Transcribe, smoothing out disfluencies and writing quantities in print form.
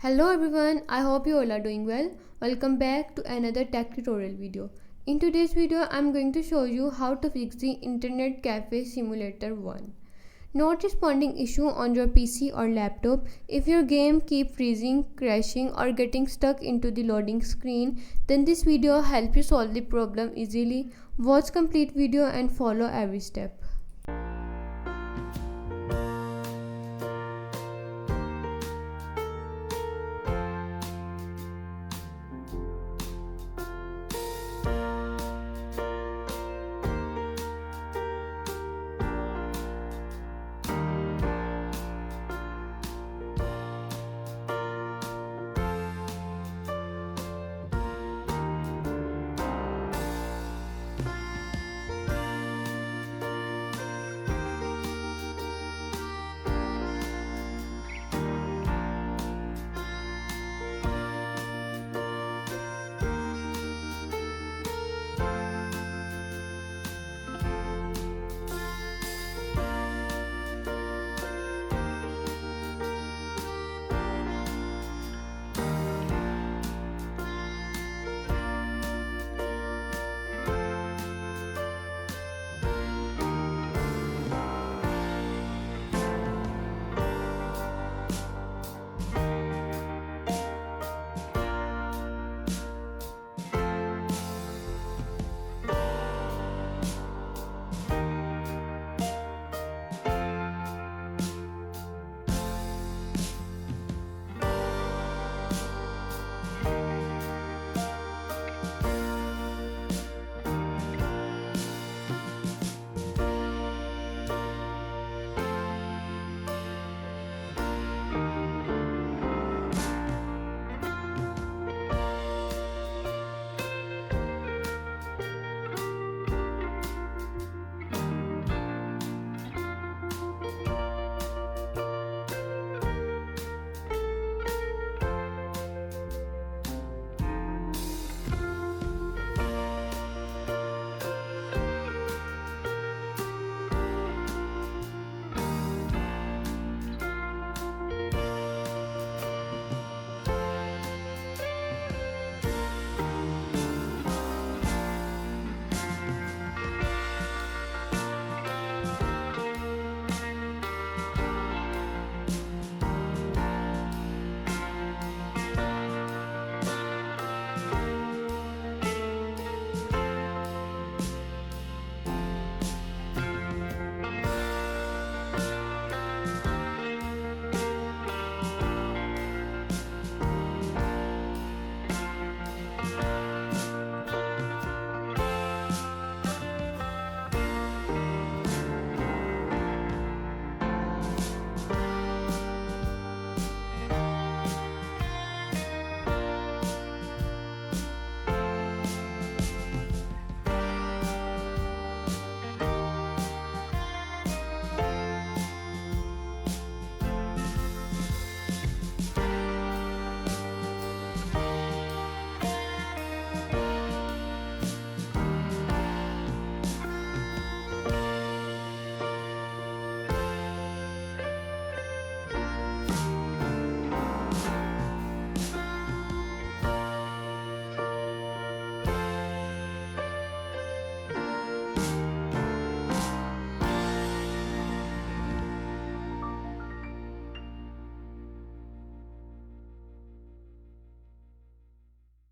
Hello everyone, I hope you all are doing well. Welcome back to another tech tutorial video. In today's video, I'm going to show you how to fix the Internet Cafe Simulator 1. Not responding issue on your PC or laptop. If your game keep freezing, crashing or getting stuck into the loading screen, then this video helps you solve the problem easily. Watch complete video and follow every step.